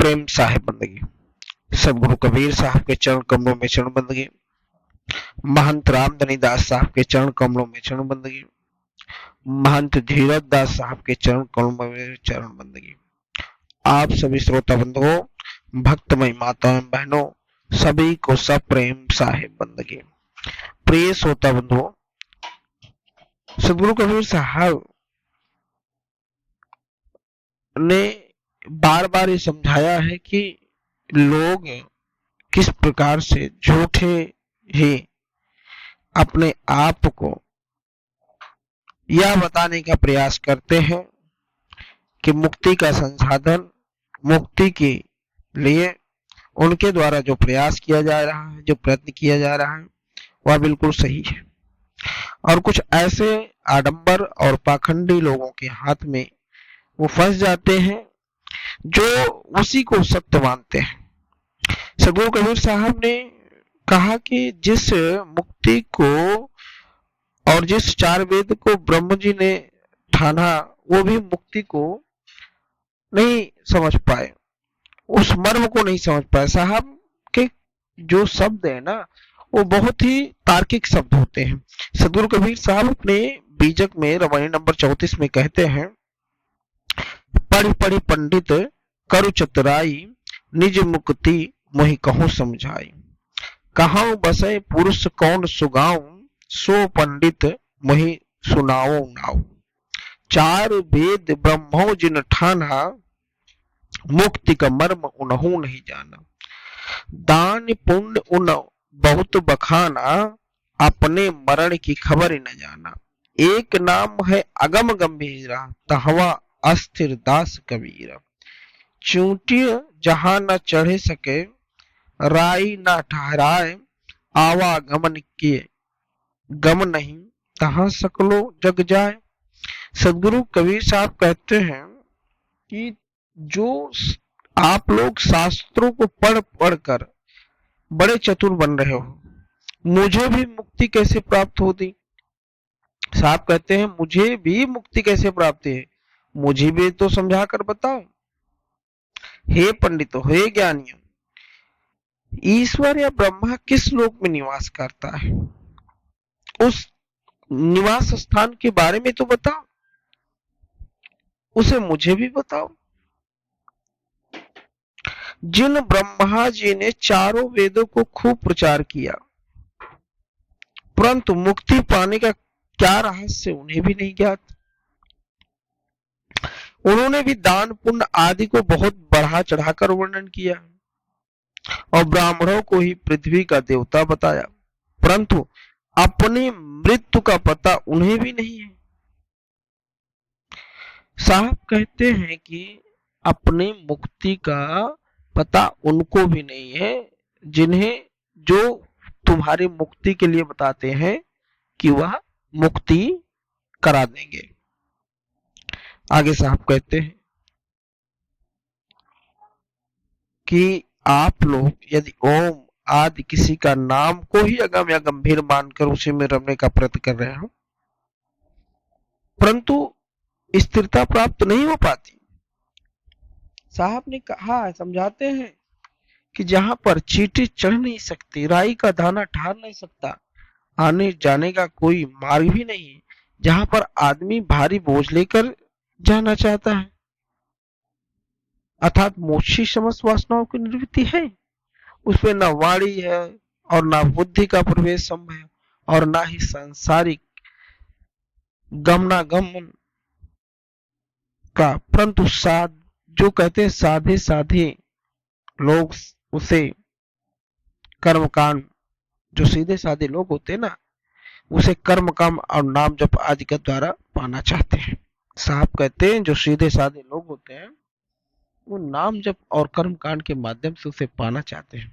प्रेम साहिब बंदगी, सदगुरु कबीर साहब के चरण कमलों में चरण बंदगी, महंत रामधनी दास साहब के चरण कमलों में चरण बंदगी, महंत धीरज दास साहब के चरण कमलों में चरण बंदगी। आप सभी श्रोता बंधुओं, भक्तमय माताओं एवं बहनों, सभी को सब प्रेम साहिब बंदगी। प्रिय श्रोता बंधुओं, सदगुरु कबीर साहब ने बार बार ये समझाया है कि लोग किस प्रकार से झूठे ही अपने आप को यह बताने का प्रयास करते हैं कि मुक्ति का संसाधन, मुक्ति के लिए उनके द्वारा जो प्रयास किया जा रहा है, जो प्रयत्न किया जा रहा है, वह बिल्कुल सही है। और कुछ ऐसे आडंबर और पाखंडी लोगों के हाथ में वो फंस जाते हैं जो उसी को सत्य मानते हैं। सदगुरु कबीर साहब ने कहा कि जिस मुक्ति को और जिस चार वेद को ब्रह्म जी ने ठाना, वो भी मुक्ति को नहीं समझ पाए, उस मर्म को नहीं समझ पाए। साहब के जो शब्द है ना, वो बहुत ही तार्किक शब्द होते हैं। सदगुरु कबीर साहब अपने बीजक में रवानी नंबर 34 में कहते हैं, पढ़ी पढ़ी पंडित करु चतुराई, निज मुक्ति मोहि कहूं समझाई। कहां बसे पुरुष कौन सुगाऊं, सो पंडित मोहि सुनाओ नाऊ। चार वेद ब्रह्मो जिन ठाना, मुक्ति का मर्म उन्हों नहीं जाना। दान पुण्य उन बहुत बखाना, अपने मरण की खबर न जाना। एक नाम है अगम गंभीरा, तहवा अस्थिर दास कबीरा। चूंटि जहां न चढ़े सके, राई न ठहराए। आवागमन किए गम नहीं, तहां सकलो जग जाए। सदगुरु कबीर साहब कहते हैं कि जो आप लोग शास्त्रों को पढ़ पढ़ कर बड़े चतुर बन रहे हो, मुझे भी मुक्ति कैसे प्राप्त होती। साहब कहते हैं, मुझे भी मुक्ति कैसे प्राप्त है, मुझे भी तो समझा कर बताओ। हे पंडितों, हे ज्ञानियों, ईश्वर या ब्रह्मा किस लोक में निवास करता है, उस निवास स्थान के बारे में तो बताओ, उसे मुझे भी बताओ। जिन ब्रह्मा जी ने चारों वेदों को खूब प्रचार किया, परंतु मुक्ति पाने का क्या रहस्य उन्हें भी नहीं ज्ञात। उन्होंने भी दान पुण्य आदि को बहुत बढ़ा चढ़ाकर वर्णन किया और ब्राह्मणों को ही पृथ्वी का देवता बताया, परंतु अपनी मृत्यु का पता उन्हें भी नहीं है। साहब कहते हैं कि अपनी मुक्ति का पता उनको भी नहीं है जिन्हें जो तुम्हारी मुक्ति के लिए बताते हैं कि वह मुक्ति करा देंगे। आगे साहब कहते हैं कि आप लोग यदि ओम आदि किसी का नाम को ही अगम या गंभीर मानकर उसी में रमने का प्रयत्न कर रहे हो, परंतु स्थिरता प्राप्त नहीं हो पाती। साहब ने कहा, समझाते हैं कि जहां पर चींटी चढ़ नहीं सकती, राई का दाना ठहर नहीं सकता, आने जाने का कोई मार्ग भी नहीं, जहां पर आदमी भारी बोझ लेकर जाना चाहता है, अर्थात मोक्षी समस्त वासनाओं की निवृत्ति है, उसमें न वाणी है और न बुद्धि का प्रवेश संभव है और न ही सांसारिक गमनागमन का, परंतु जो कहते हैं साधे साधे लोग उसे कर्मकांड, जो सीधे साधे लोग होते हैं ना, उसे कर्म काम और नाम जप आदि के द्वारा पाना चाहते हैं। साहब कहते हैं जो सीधे साधे लोग होते हैं वो नाम जप और कर्म कांड के माध्यम से उसे पाना चाहते हैं।